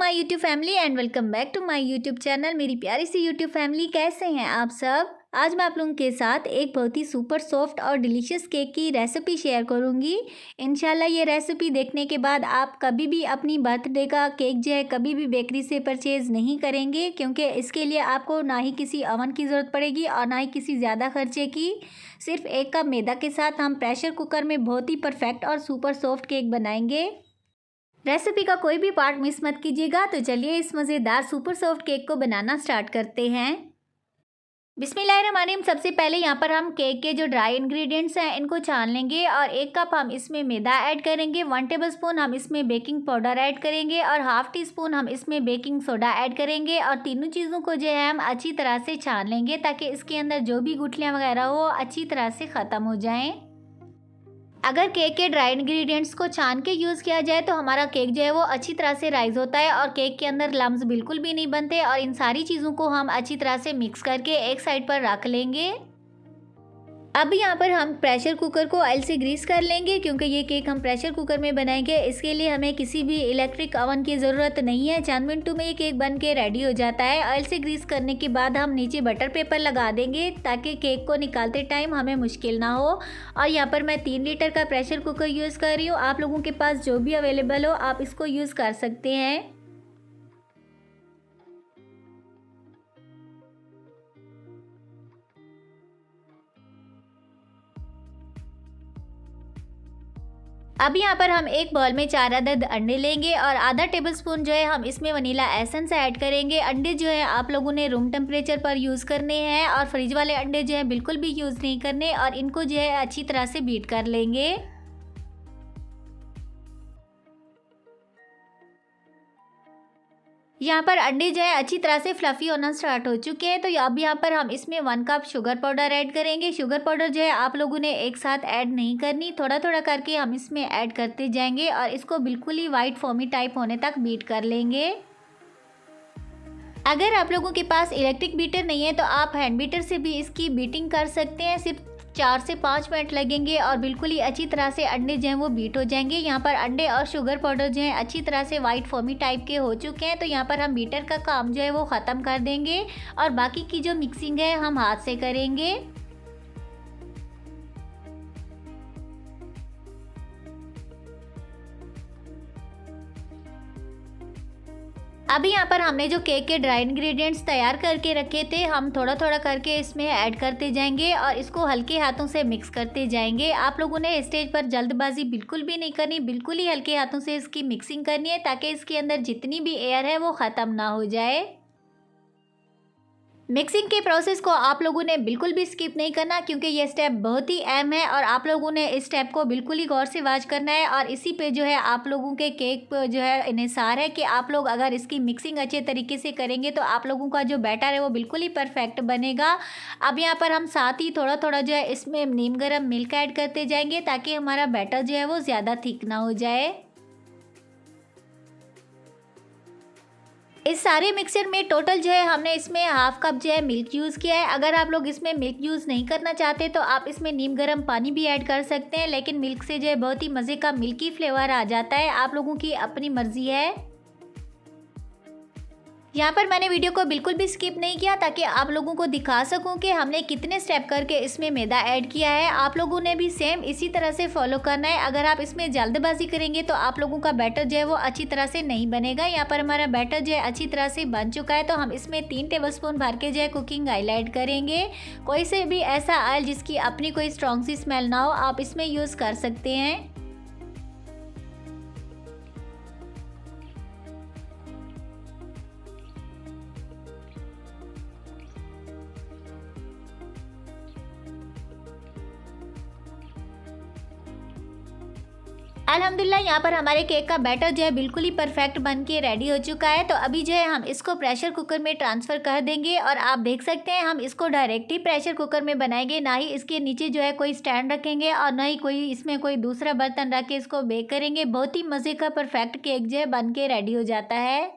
My YouTube family and welcome back to my YouTube channel. मेरी प्यारी सी YouTube family, कैसे हैं आप सब। आज मैं आप लोगों के साथ एक बहुत ही सुपर सॉफ्ट और डिलीशियस केक की रेसिपी शेयर करूंगी। इंशाल्लाह ये रेसिपी देखने के बाद आप कभी भी अपनी बर्थडे का केक जो है कभी भी बेकरी से परचेज़ नहीं करेंगे, क्योंकि इसके लिए आपको ना ही किसी ओवन की ज़रूरत पड़ेगी और ना ही किसी ज़्यादा खर्चे की। सिर्फ 1 कप मैदा के साथ हम प्रेशर कुकर में बहुत ही परफेक्ट और सुपर सॉफ्ट केक बनाएंगे। रेसिपी का कोई भी पार्ट मिस मत कीजिएगा। तो चलिए इस मज़ेदार सुपर सॉफ्ट केक को बनाना स्टार्ट करते हैं। बिस्मिल्लाहिर्रहमानिर्रहीम। सबसे पहले यहाँ पर हम केक के जो ड्राई इंग्रेडिएंट्स हैं इनको छान लेंगे और 1 कप हम इसमें मैदा ऐड करेंगे, 1 टेबलस्पून हम इसमें बेकिंग पाउडर ऐड करेंगे और हाफ टी स्पून हम इसमें बेकिंग सोडा ऐड करेंगे। और तीनों चीज़ों को जो है हम अच्छी तरह से छान लेंगे ताकि इसके अंदर जो भी गुठलियाँ वगैरह हो अच्छी तरह से ख़त्म हो जाएँ। अगर केक के ड्राई इंग्रेडिएंट्स को छान के यूज़ किया जाए तो हमारा केक जो है वो अच्छी तरह से राइज़ होता है और केक के अंदर लम्स बिल्कुल भी नहीं बनते। और इन सारी चीज़ों को हम अच्छी तरह से मिक्स करके एक साइड पर रख लेंगे। अब यहाँ पर हम प्रेशर कुकर को ऑयल से ग्रीस कर लेंगे, क्योंकि ये केक हम प्रेशर कुकर में बनाएंगे। इसके लिए हमें किसी भी इलेक्ट्रिक ओवन की ज़रूरत नहीं है। चंद मिनटों में ये केक बन के रेडी हो जाता है। ऑयल से ग्रीस करने के बाद हम नीचे बटर पेपर लगा देंगे ताकि केक को निकालते टाइम हमें मुश्किल ना हो। और यहाँ पर मैं 3 लीटर का प्रेशर कुकर यूज़ कर रही हूँ। आप लोगों के पास जो भी अवेलेबल हो आप इसको यूज़ कर सकते हैं। अब यहाँ पर हम एक बॉल में 4 अदद अंडे लेंगे और आधा टेबलस्पून जो है हम इसमें वनीला एसेंस ऐड करेंगे। अंडे जो है आप लोगों ने रूम टेम्परेचर पर यूज़ करने हैं और फ्रिज वाले अंडे जो है बिल्कुल भी यूज़ नहीं करने। और इनको जो है अच्छी तरह से बीट कर लेंगे। यहाँ पर अंडे जो है अच्छी तरह से फ्लफ़ी होना स्टार्ट हो चुके हैं। तो अब यहाँ पर हम इसमें 1 कप शुगर पाउडर ऐड करेंगे। शुगर पाउडर जो है आप लोगों ने एक साथ ऐड नहीं करनी, थोड़ा थोड़ा करके हम इसमें ऐड करते जाएंगे और इसको बिल्कुल ही वाइट फोमी टाइप होने तक बीट कर लेंगे। अगर आप लोगों के पास इलेक्ट्रिक बीटर नहीं है तो आप हैंड बीटर से भी इसकी बीटिंग कर सकते हैं। सिर्फ 4 से 5 मिनट लगेंगे और बिल्कुल ही अच्छी तरह से अंडे जो हैं वो बीट हो जाएंगे। यहाँ पर अंडे और शुगर पाउडर जो है अच्छी तरह से वाइट फोमी टाइप के हो चुके हैं। तो यहाँ पर हम बीटर का काम जो है वो ख़त्म कर देंगे और बाकी की जो मिक्सिंग है हम हाथ से करेंगे। अभी यहाँ पर हमने जो केक के ड्राई इंग्रेडिएंट्स तैयार करके रखे थे हम थोड़ा थोड़ा करके इसमें ऐड करते जाएंगे और इसको हल्के हाथों से मिक्स करते जाएंगे। आप लोगों ने स्टेज पर जल्दबाजी बिल्कुल भी नहीं करनी, बिल्कुल ही हल्के हाथों से इसकी मिक्सिंग करनी है ताकि इसके अंदर जितनी भी एयर है वो ख़त्म ना हो जाए। मिक्सिंग के प्रोसेस को आप लोगों ने बिल्कुल भी स्किप नहीं करना, क्योंकि ये स्टेप बहुत ही अहम है और आप लोगों ने इस स्टेप को बिल्कुल ही गौर से वॉच करना है। और इसी पे जो है आप लोगों के केक पे जो है इन्हिसार है कि आप लोग अगर इसकी मिक्सिंग अच्छे तरीके से करेंगे तो आप लोगों का जो बैटर है वो बिल्कुल ही परफेक्ट बनेगा। अब यहाँ पर हम साथ ही थोड़ा थोड़ा जो है इसमें नीम गर्म मिल्क ऐड करते जाएंगे ताकि हमारा बैटर जो है वो ज़्यादा थिक ना हो जाए। इस सारे मिक्सचर में टोटल जो है हमने इसमें हाफ कप जो है मिल्क यूज़ किया है। अगर आप लोग इसमें मिल्क यूज़ नहीं करना चाहते तो आप इसमें नीम गर्म पानी भी ऐड कर सकते हैं, लेकिन मिल्क से जो है बहुत ही मज़े का मिल्की फ्लेवर आ जाता है। आप लोगों की अपनी मर्ज़ी है। यहाँ पर मैंने वीडियो को बिल्कुल भी स्किप नहीं किया ताकि आप लोगों को दिखा सकूं कि हमने कितने स्टेप करके इसमें मैदा ऐड किया है। आप लोगों ने भी सेम इसी तरह से फॉलो करना है। अगर आप इसमें जल्दबाजी करेंगे तो आप लोगों का बैटर जो है वो अच्छी तरह से नहीं बनेगा। यहाँ पर हमारा बैटर जो है अच्छी तरह से बन चुका है। तो हम इसमें 3 टेबलस्पून भर के जो है कुकिंग ऑयल ऐड करेंगे। कोई से भी ऐसा ऑयल जिसकी अपनी कोई स्ट्रॉन्ग सी स्मेल ना हो आप इसमें यूज़ कर सकते हैं। अल्हम्दुलिल्लाह यहाँ पर हमारे केक का बैटर जो है बिल्कुल ही परफेक्ट बन के रेडी हो चुका है। तो अभी जो है हम इसको प्रेशर कुकर में ट्रांसफ़र कर देंगे और आप देख सकते हैं हम इसको डायरेक्ट ही प्रेशर कुकर में बनाएंगे, ना ही इसके नीचे जो है कोई स्टैंड रखेंगे और ना ही कोई इसमें कोई दूसरा बर्तन रख के इसको बेक करेंगे। बहुत ही मज़े का परफेक्ट केक जो है बन के रेडी हो जाता है।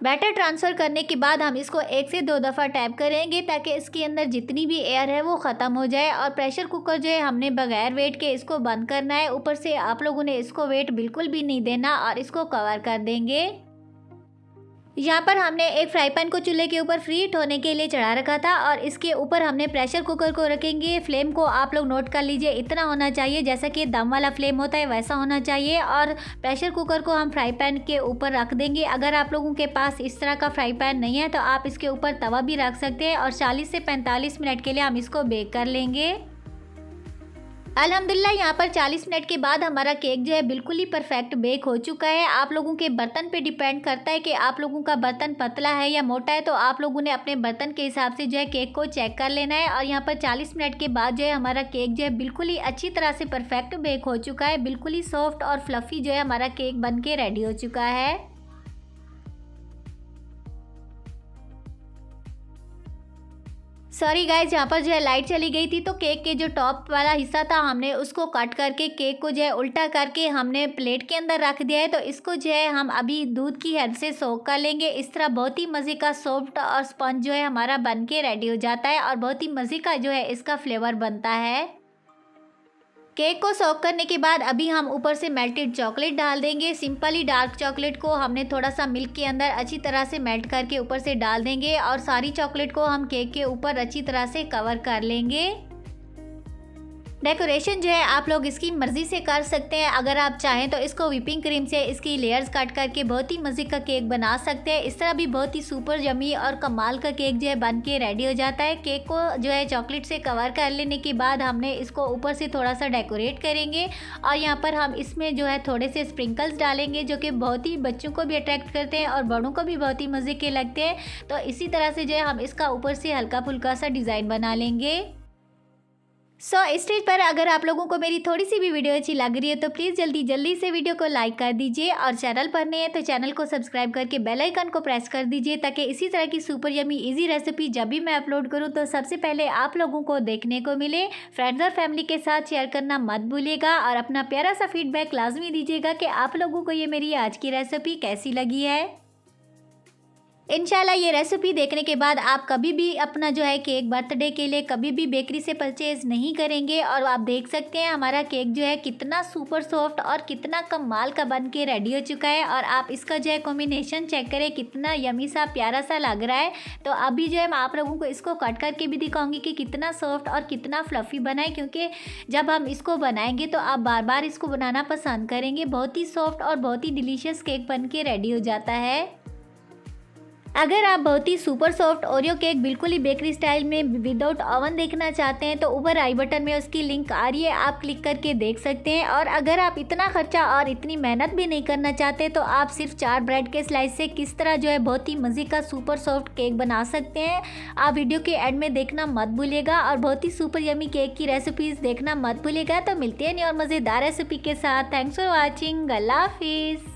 बैटर ट्रांसफ़र करने के बाद हम इसको 1 से 2 दफ़ा टैप करेंगे ताकि इसके अंदर जितनी भी एयर है वो ख़त्म हो जाए। और प्रेशर कुकर जो है हमने बगैर वेट के इसको बंद करना है। ऊपर से आप लोगों ने इसको वेट बिल्कुल भी नहीं देना और इसको कवर कर देंगे। यहाँ पर हमने एक फ्राई पैन को चूल्हे के ऊपर फ्री हीट होने के लिए चढ़ा रखा था और इसके ऊपर हमने प्रेशर कुकर को रखेंगे। फ्लेम को आप लोग नोट कर लीजिए, इतना होना चाहिए जैसा कि दम वाला फ्लेम होता है वैसा होना चाहिए। और प्रेशर कुकर को हम फ्राई पैन के ऊपर रख देंगे। अगर आप लोगों के पास इस तरह का फ्राई पैन नहीं है तो आप इसके ऊपर तवा भी रख सकते हैं और 40 से 45 मिनट के लिए हम इसको बेक कर लेंगे। अल्हम्दुलिल्लाह यहाँ पर 40 मिनट के बाद हमारा केक जो है बिल्कुल ही परफेक्ट बेक हो चुका है। आप लोगों के बर्तन पे डिपेंड करता है कि आप लोगों का बर्तन पतला है या मोटा है, तो आप लोगों ने अपने बर्तन के हिसाब से जो है केक को चेक कर लेना है। और यहाँ पर 40 मिनट के बाद जो है हमारा केक जो है बिल्कुल ही अच्छी तरह से परफेक्ट बेक हो चुका है। बिल्कुल ही सॉफ्ट और फ्लफ़ी जो है हमारा केक बन के रेडी हो चुका है। सॉरी गाइज, यहाँ पर जो है लाइट चली गई थी तो केक के जो टॉप वाला हिस्सा था हमने उसको कट करके केक को जो है उल्टा करके हमने प्लेट के अंदर रख दिया है। तो इसको जो है हम अभी दूध की हेल्प से सोक कर लेंगे। इस तरह बहुत ही मज़े का सॉफ्ट और स्पंज जो है हमारा बन के रेडी हो जाता है और बहुत ही मज़े का जो है इसका फ्लेवर बनता है। केक को सोक करने के बाद अभी हम ऊपर से मेल्टेड चॉकलेट डाल देंगे। सिंपली डार्क चॉकलेट को हमने थोड़ा सा मिल्क के अंदर अच्छी तरह से मेल्ट करके ऊपर से डाल देंगे और सारी चॉकलेट को हम केक के ऊपर अच्छी तरह से कवर कर लेंगे। डेकोरेशन जो है आप लोग इसकी मर्ज़ी से कर सकते हैं। अगर आप चाहें तो इसको व्हिपिंग क्रीम से इसकी लेयर्स कट करके बहुत ही मज़े का केक बना सकते हैं। इस तरह भी बहुत ही सुपर यम्मी और कमाल का केक जो है बन के रेडी हो जाता है। केक को जो है चॉकलेट से कवर कर लेने के बाद हमने इसको ऊपर से थोड़ा सा डेकोरेट करेंगे और यहाँ पर हम इसमें जो है थोड़े से स्प्रिंकल्स डालेंगे जो कि बहुत ही बच्चों को भी अट्रैक्ट करते हैं और बड़ों को भी बहुत ही मज़े के लगते हैं। तो इसी तरह से जो है हम इसका ऊपर से हल्का फुल्का सा डिज़ाइन बना लेंगे। इस स्टेज पर अगर आप लोगों को मेरी थोड़ी सी भी वीडियो अच्छी लग रही है तो प्लीज़ जल्दी से वीडियो को लाइक कर दीजिए और चैनल पर नए हैं तो चैनल को सब्सक्राइब करके बेल आइकन को प्रेस कर दीजिए ताकि इसी तरह की सुपर यमी इजी रेसिपी जब भी मैं अपलोड करूं तो सबसे पहले आप लोगों को देखने को मिले। फ्रेंड्स और फैमिली के साथ शेयर करना मत भूलिएगा और अपना प्यारा सा फीडबैक लाजमी दीजिएगा कि आप लोगों को ये मेरी आज की रेसिपी कैसी लगी है। इंशाल्लाह ये रेसिपी देखने के बाद आप कभी भी अपना जो है केक बर्थडे के लिए कभी भी बेकरी से परचेज़ नहीं करेंगे। और आप देख सकते हैं हमारा केक जो है कितना सुपर सॉफ्ट और कितना कमाल का बन के रेडी हो चुका है। और आप इसका जो है कॉम्बिनेशन चेक करें कितना यमी सा प्यारा सा लग रहा है। तो अभी जो है मैं आप लोगों को इसको कट करके भी दिखाऊंगी कि कितना सॉफ्ट और कितना फ्लफ़ी बना है, क्योंकि जब हम इसको बनाएंगे तो आप बार बार इसको बनाना पसंद करेंगे। बहुत ही सॉफ्ट और बहुत ही डिलीशियस केक बन के रेडी हो जाता है। अगर आप बहुत ही सुपर सॉफ्ट ओरियो केक बिल्कुल ही बेकरी स्टाइल में विदाउट ओवन देखना चाहते हैं तो ऊपर आई बटन में उसकी लिंक आ रही है, आप क्लिक करके देख सकते हैं। और अगर आप इतना खर्चा और इतनी मेहनत भी नहीं करना चाहते तो आप सिर्फ 4 ब्रेड के स्लाइस से किस तरह जो है बहुत ही मज़े का सुपर सॉफ्ट केक बना सकते हैं। आप वीडियो के एंड में देखना मत भूलिएगा और बहुत ही सुपर यमी केक की रेसिपीज़ देखना मत भूलिएगा। तो मिलते हैं नई और मज़ेदार रेसिपी के साथ। Thanks for watching. अल्लाह हाफिज़।